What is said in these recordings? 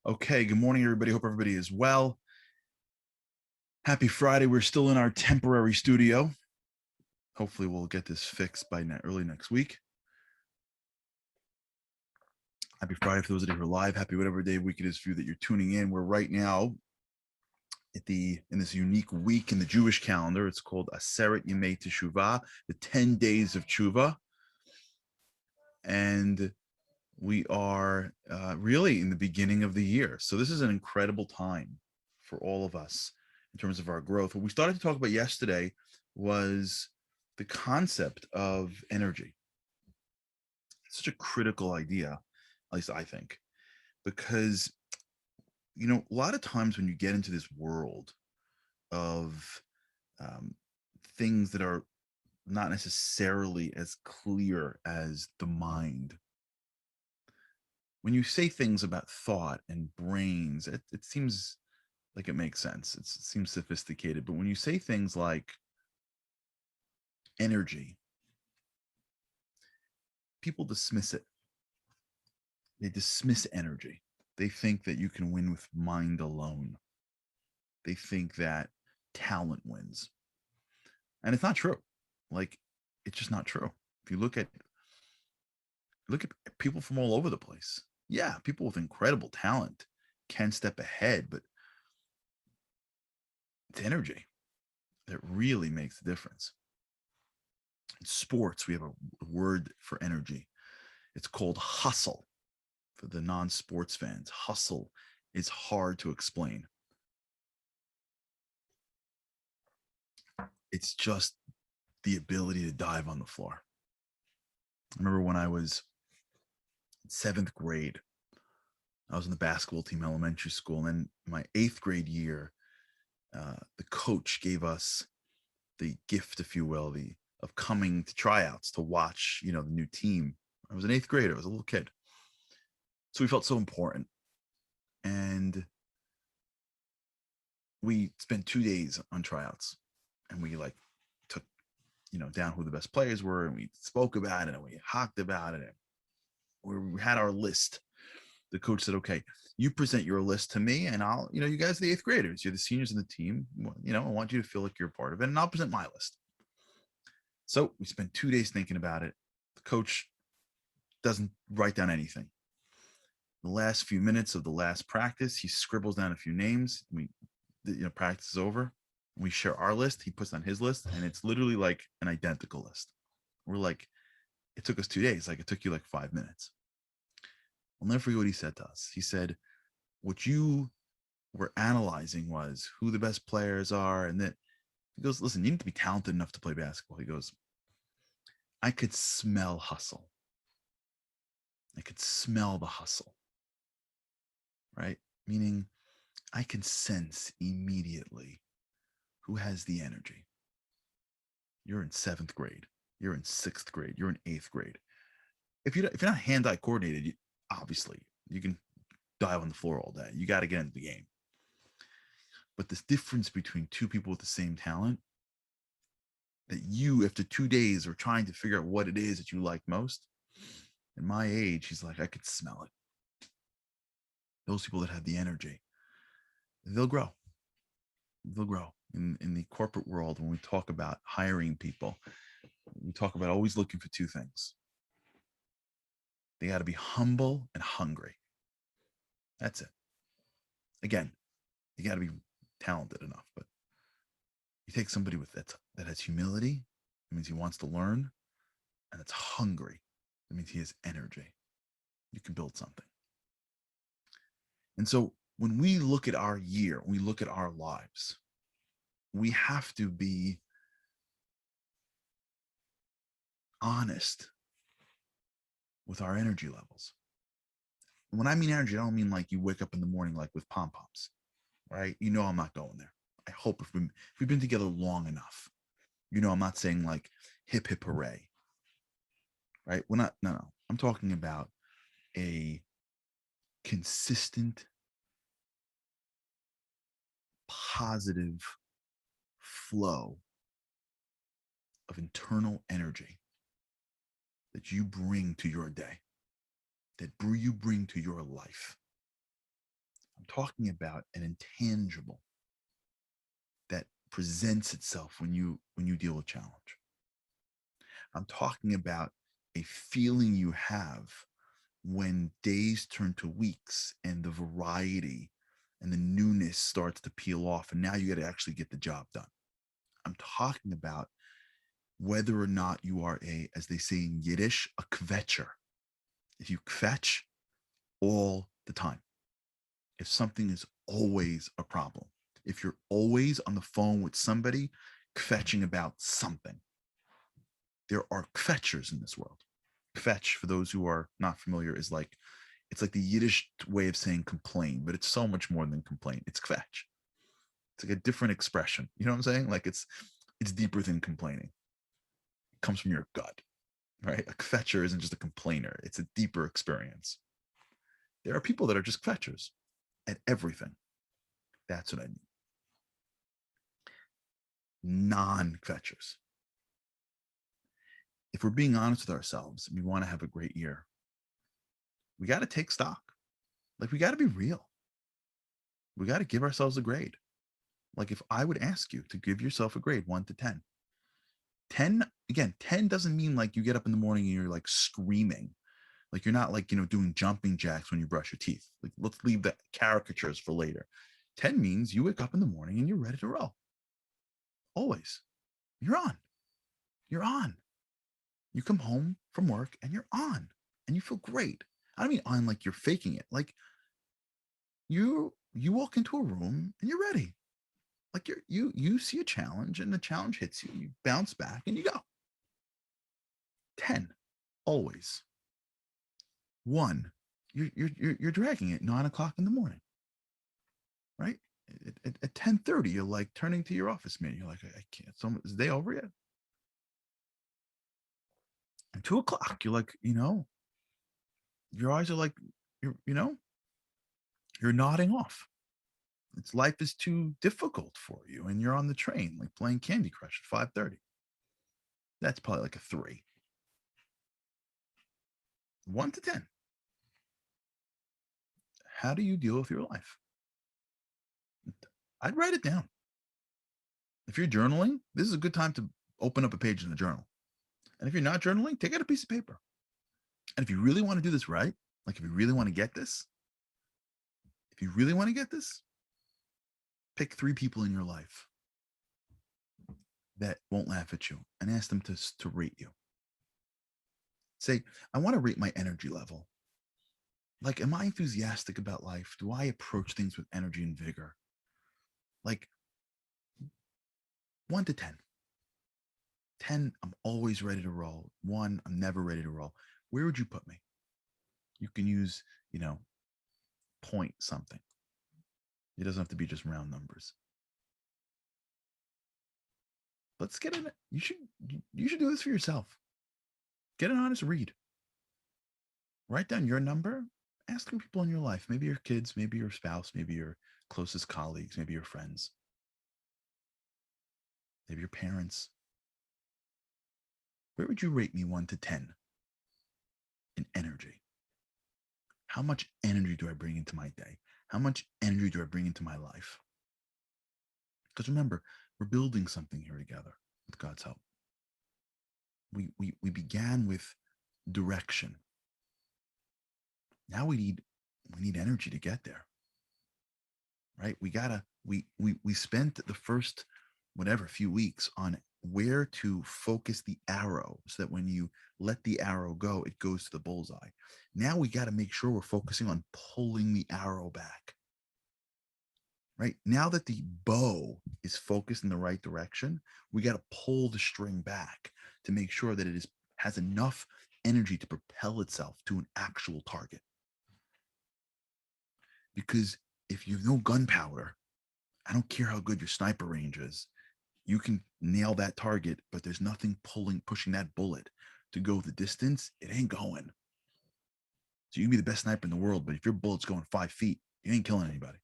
Okay, good morning, everybody. Hope everybody is well. Happy Friday. We're still in our temporary studio. Hopefully, we'll get this fixed by early next week. Happy Friday for those of you who are live. Happy whatever day, week it is for you that you're tuning in. We're right now in this unique week in the Jewish calendar. It's called Aseret Yemei Teshuvah, the 10 days of Tshuva. And we are really in the beginning of the year. So this is an incredible time for all of us in terms of our growth. What we started to talk about yesterday was the concept of energy. It's such a critical idea, at least I think, because, a lot of times when you get into this world of things that are not necessarily as clear as the mind, when you say things about thought and brains, it seems like it makes sense. It seems sophisticated. But when you say things like energy, people dismiss it. They dismiss energy. They think that you can win with mind alone. They think that talent wins. And it's not true. It's just not true. If you look at people from all over the place, yeah, people with incredible talent can step ahead, but it's energy that really makes the difference. In sports, we have a word for energy. It's called hustle. For the non-sports fans, hustle is hard to explain. It's just the ability to dive on the floor. I remember when I was in 7th grade, I was in the basketball team, elementary school, and then my 8th grade year, the coach gave us the gift, if you will, of coming to tryouts to watch, the new team. I was an 8th grader. I was a little kid. So we felt so important. And we spent 2 days on tryouts, and we took, down who the best players were, and we spoke about it, and we talked about it. And we had our list. The coach said, okay, you present your list to me, and I'll, you guys are the 8th graders. You're the seniors in the team. I want you to feel like you're a part of it, and I'll present my list. So we spent 2 days thinking about it. The coach doesn't write down anything. The last few minutes of the last practice, he scribbles down a few names. Practice is over. We share our list. He puts on his list, and it's literally like an identical list. We're like, it took us 2 days. Like, it took you like 5 minutes. I'll never forget what he said to us. He said, what you were analyzing was who the best players are. And then he goes, listen, you need to be talented enough to play basketball. He goes, I could smell hustle. I could smell the hustle, right? Meaning I can sense immediately who has the energy. You're in 7th grade. You're in 6th grade. You're in 8th grade. If you're not hand-eye coordinated, obviously you can dive on the floor all day. You got to get into the game. But this difference between two people with the same talent, that you, after 2 days, are trying to figure out what it is that you like most. At my age, he's like, I could smell it. Those people that have the energy, they'll grow. They'll grow. In the corporate world, when we talk about hiring people, we talk about always looking for 2 things. They got to be humble and hungry. That's it. Again, you got to be talented enough, but you take somebody with that has humility. It means he wants to learn, and it's hungry. It means he has energy. You can build something. And so when we look at our year, we look at our lives, we have to be honest with our energy levels. When I mean energy, I don't mean like you wake up in the morning like with pom-poms, right? I'm not going there. I hope if we've been together long enough, I'm not saying like hip hip hooray, right? We're not. No. I'm talking about a consistent, positive flow of internal energy that you bring to your day, that you bring to your life. I'm talking about an intangible that presents itself when you deal with challenge. I'm talking about a feeling you have when days turn to weeks and the variety and the newness starts to peel off, and now you got to actually get the job done. I'm talking about whether or not you are a, as they say in Yiddish, a kvetcher. If you kvetch all the time, if something is always a problem, if you're always on the phone with somebody kvetching about something, there are kvetchers in this world. Kvetch, for those who are not familiar, is like, it's like the Yiddish way of saying complain, but it's so much more than complain. It's kvetch. It's like a different expression. You know what I'm saying? Like it's deeper than complaining. It comes from your gut, right? A kvetcher isn't just a complainer. It's a deeper experience. There are people that are just kvetchers at everything. That's what I mean. Non-kvetchers. If we're being honest with ourselves and we want to have a great year, we got to take stock. Like, we got to be real. We got to give ourselves a grade. Like, if I would ask you to give yourself a grade 1 to 10, 10, again, 10 doesn't mean like you get up in the morning and you're like screaming. Like, you're not like, doing jumping jacks when you brush your teeth. Like, let's leave the caricatures for later. 10 means you wake up in the morning and you're ready to roll. Always. You're on. You're on. You come home from work and you're on and you feel great. I don't mean on like you're faking it. Like, you walk into a room and you're ready. Like, you see a challenge and the challenge hits you. You bounce back and you go. 10, always. 1, you're dragging it 9 o'clock in the morning, right? At 10:30, you're like turning to your office mate. You're like, I can't. Is the day over yet? And 2 o'clock, you're like, your eyes are like, you're nodding off. It's life is too difficult for you, and you're on the train, like playing Candy Crush at 5:30. That's probably like a 3. 1 to 10. How do you deal with your life? I'd write it down. If you're journaling, this is a good time to open up a page in the journal. And if you're not journaling, take out a piece of paper. And if you really want to do this right, like if you really want to get this, pick 3 people in your life that won't laugh at you and ask them to rate you. Say, I want to rate my energy level. Like, am I enthusiastic about life? Do I approach things with energy and vigor? Like, 1 to 10. 10, I'm always ready to roll. 1, I'm never ready to roll. Where would you put me? You can use, point something. It doesn't have to be just round numbers. Let's get in. You should do this for yourself. Get an honest read. Write down your number. Ask people in your life, maybe your kids, maybe your spouse, maybe your closest colleagues, maybe your friends, maybe your parents. Where would you rate me 1 to 10 in energy? How much energy do I bring into my day? How much energy do I bring into my life? Because remember, we're building something here together with God's help. We began with direction. Now we need energy to get there. Right? We spent the first few weeks on where to focus the arrow so that when you let the arrow go, it goes to the bullseye. Now we got to make sure we're focusing on pulling the arrow back. Right? Now that the bow is focused in the right direction, we got to pull the string back to make sure that it has enough energy to propel itself to an actual target. Because if you have no gunpowder, I don't care how good your sniper range is, you can nail that target, but there's nothing pushing that bullet to go the distance. It ain't going. So you can be the best sniper in the world, but if your bullet's going 5 feet, you ain't killing anybody.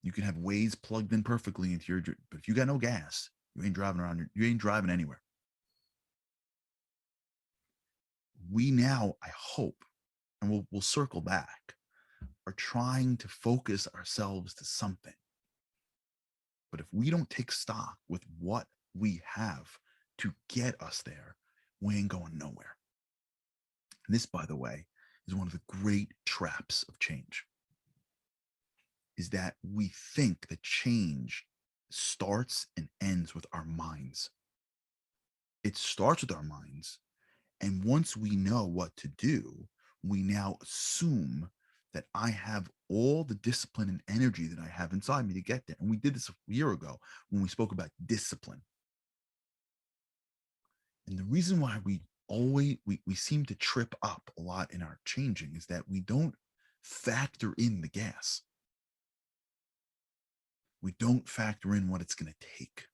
You can have Waze plugged in perfectly into your, but if you got no gas, you ain't driving around. You ain't driving anywhere. We now, I hope, and we'll circle back, are trying to focus ourselves to something. But if we don't take stock with what we have to get us there, we ain't going nowhere. And this, by the way, is one of the great traps of change, is that we think that change starts and ends with our minds. It starts with our minds. And once we know what to do, we now assume that I have all the discipline and energy that I have inside me to get there. And we did this a year ago when we spoke about discipline. And the reason why we seem to trip up a lot in our changing is that we don't factor in the gas. We don't factor in what it's going to take.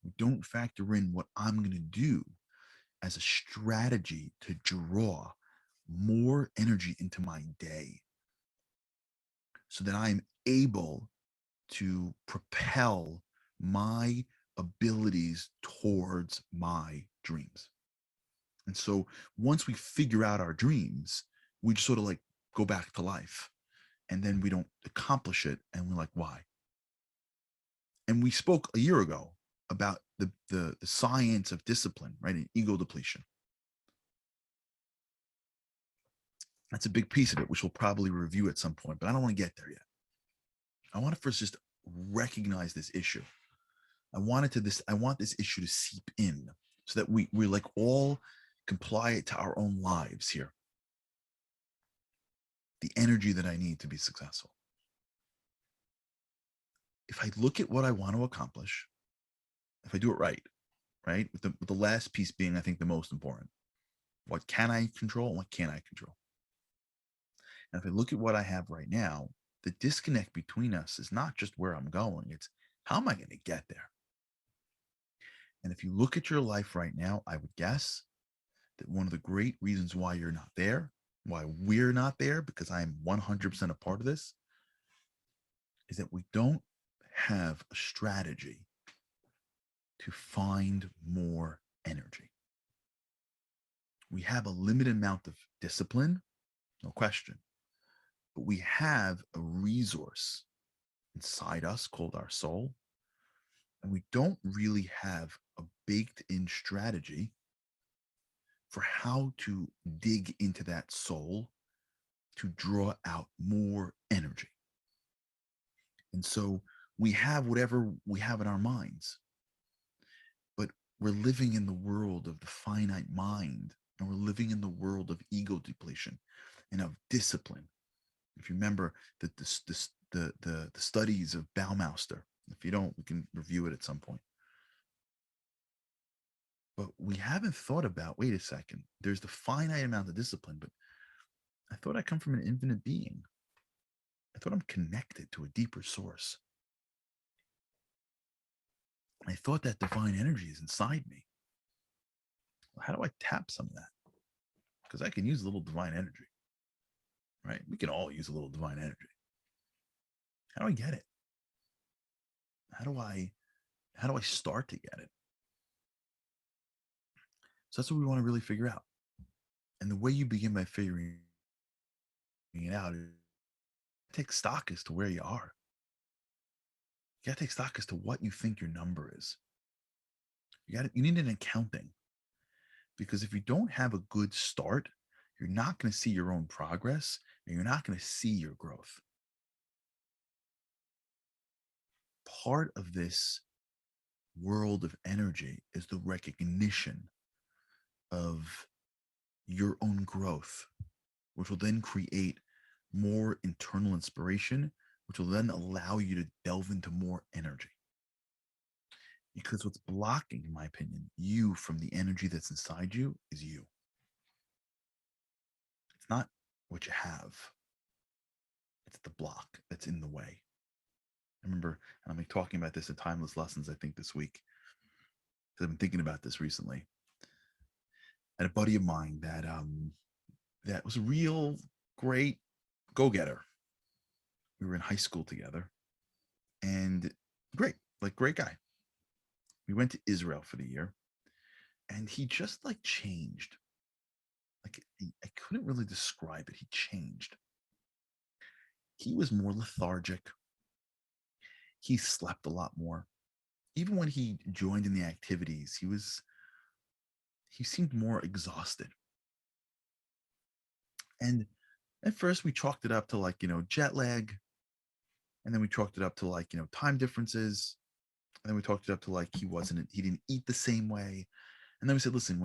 We don't factor in what I'm going to do as a strategy to draw more energy into my day so that I'm able to propel my abilities towards my dreams. And so once we figure out our dreams, we just sort of like go back to life, and then we don't accomplish it. And we're like, why? And we spoke a year ago about the science of discipline, right? And ego depletion. That's a big piece of it, which we'll probably review at some point, but I don't want to get there yet. I want to first just recognize this issue. I want this issue to seep in so that we like all comply it to our own lives here. The energy that I need to be successful. If I look at what I want to accomplish, if I do it right, with the last piece being, I think, the most important. What can I control and what can't I control? And if I look at what I have right now, the disconnect between us is not just where I'm going, it's how am I going to get there? And if you look at your life right now, I would guess that one of the great reasons why you're not there, why we're not there, because I am 100% a part of this, is that we don't have a strategy to find more energy. We have a limited amount of discipline, no question, but we have a resource inside us called our soul, and we don't really have a baked in strategy for how to dig into that soul to draw out more energy. And so we have whatever we have in our minds, but we're living in the world of the finite mind, and we're living in the world of ego depletion and of discipline. If you remember that the studies of Baumeister, if you don't, we can review it at some point. But we haven't thought about, wait a second, there's the finite amount of discipline, but I thought I come from an infinite being. I thought I'm connected to a deeper source. I thought that divine energy is inside me. Well, how do I tap some of that? Because I can use a little divine energy, right? We can all use a little divine energy. How do I get it? How do I start to get it? So that's what we want to really figure out. And the way you begin by figuring it out is take stock as to where you are. You got to take stock as to what you think your number is. You need an accounting, because if you don't have a good start, you're not going to see your own progress, and you're not going to see your growth. Part of this world of energy is the recognition of your own growth, which will then create more internal inspiration, which will then allow you to delve into more energy. Because what's blocking, in my opinion, you from the energy that's inside you is you. It's not what you have, it's the block that's in the way. I remember, and I'm talking about this in Timeless Lessons, I think, this week, because I've been thinking about this recently. And a buddy of mine that was a real great go-getter. We were in high school together, and great guy. We went to Israel for the year, and he just like changed. Like I couldn't really describe it. He changed. he was more lethargic. He slept a lot more. Even when he joined in the activities, he seemed more exhausted. And at first we chalked it up to like, jet lag. And then we chalked it up to like, time differences. And then we talked it up to like he didn't eat the same way. And then we said, listen,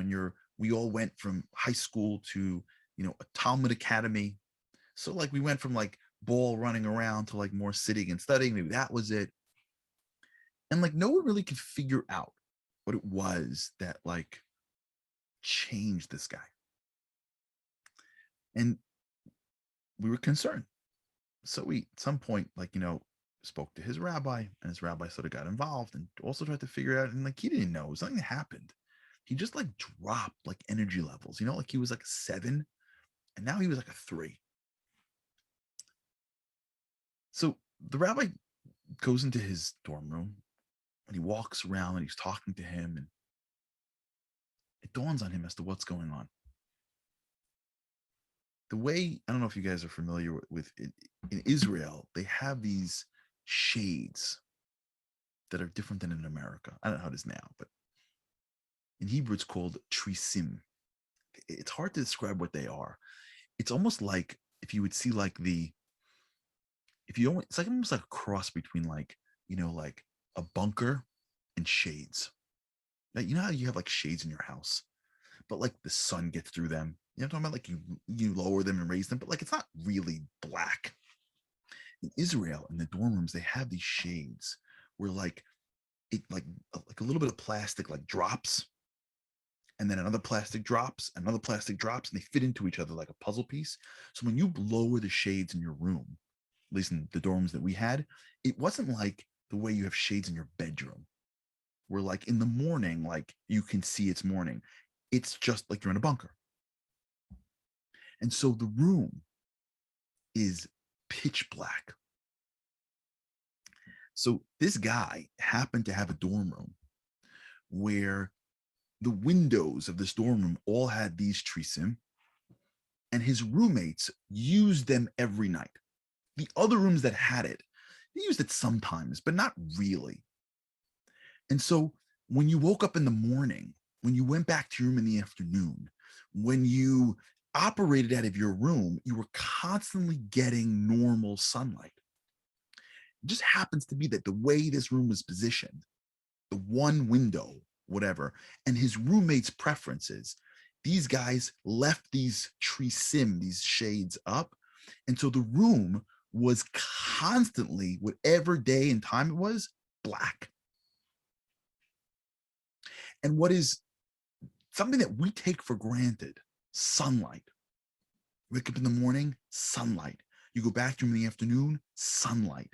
we all went from high school to, a Talmud academy. So like we went from like ball running around to like more sitting and studying. Maybe that was it. And like no one really could figure out what it was that like changed this guy. And we were concerned. So we at some point, like, spoke to his rabbi, and his rabbi sort of got involved and also tried to figure it out. And like he didn't know, it was something that happened. He just like dropped like energy levels, like he was like a 7 and now he was like a 3. So the rabbi goes into his dorm room and he walks around and he's talking to him, and it dawns on him as to what's going on. The way, I don't know if you guys are familiar with it, in Israel, they have these shades that are different than in America. I don't know how it is now, but in Hebrew it's called trisim. It's hard to describe what they are. It's almost like if you would see like it's like almost like a cross between like, like a bunker and shades. Like, how you have like shades in your house, but like the sun gets through them. I'm talking about like you lower them and raise them, but like it's not really black. In Israel, in the dorm rooms, they have these shades where like it like a little bit of plastic like drops, and then another plastic drops, another plastic drops, and they fit into each other like a puzzle piece. So when you lower the shades in your room, at least in the dorms that we had, it wasn't like the way you have shades in your bedroom, where like in the morning, like you can see it's morning. It's just like you're in a bunker. And so the room is pitch black. So this guy happened to have a dorm room where the windows of this dorm room all had these trisim, and his roommates used them every night. The other rooms that had it, they used it sometimes, but not really. And so when you woke up in the morning, when you went back to your room in the afternoon, when you operated out of your room, you were constantly getting normal sunlight. It just happens to be that the way this room was positioned, the one window, whatever, and his roommate's preferences, these guys left these trisim, these shades up. And so the room was constantly, whatever day and time it was, black. And what is something that we take for granted, sunlight. You wake up in the morning, sunlight. You go back to in the afternoon, sunlight.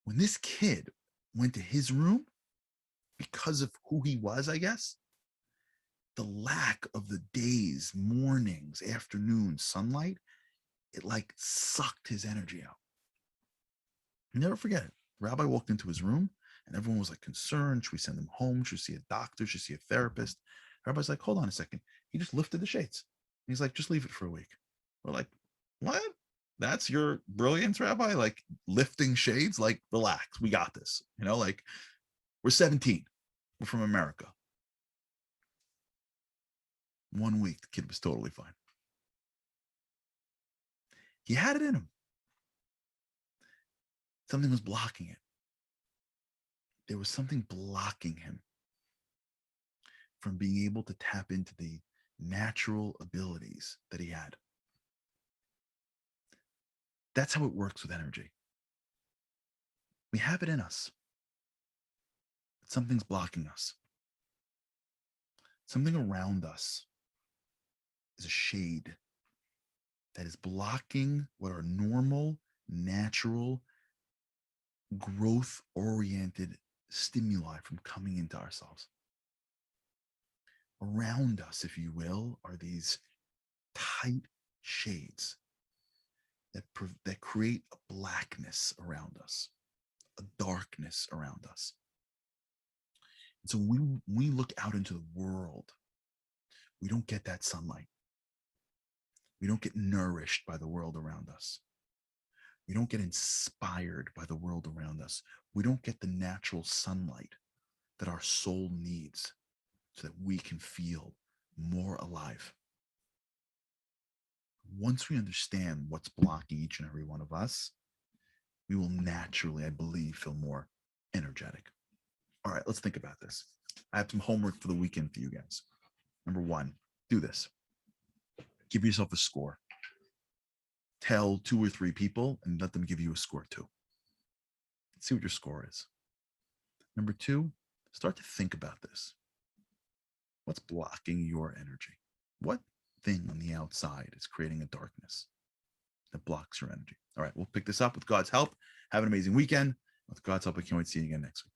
When this kid went to his room, because of who he was, I guess, the lack of the days, mornings, afternoons, sunlight, it like sucked his energy out. I'll never forget it. Rabbi walked into his room and everyone was like concerned. Should we send him home? Should we see a doctor? Should we see a therapist? Rabbi's like, hold on a second. He just lifted the shades. He's like, just leave it for a week. We're like, what? That's your brilliance, Rabbi? Like lifting shades? Like, relax. We got this. Like we're 17. We're from America. 1 week, the kid was totally fine. He had it in him. Something was blocking it. There was something blocking him from being able to tap into the natural abilities that he had. That's how it works with energy. We have it in us, but something's blocking us. Something around us is a shade that is blocking what are normal, natural, growth-oriented stimuli from coming into ourselves. Around us, if you will, are these tight shades that create a blackness around us, a darkness around us. And so when we look out into the world, we don't get that sunlight. We don't get nourished by the world around us. We don't get inspired by the world around us. We don't get the natural sunlight that our soul needs so that we can feel more alive. Once we understand what's blocking each and every one of us, we will naturally, I believe, feel more energetic. All right, let's think about this. I have some homework for the weekend for you guys. Number one, do this. Give yourself a score. Tell 2 or 3 people and let them give you a score too. See what your score is. Number two, start to think about this. What's blocking your energy? What thing on the outside is creating a darkness that blocks your energy? All right, we'll pick this up with God's help. Have an amazing weekend. With God's help, I can't wait to see you again next week.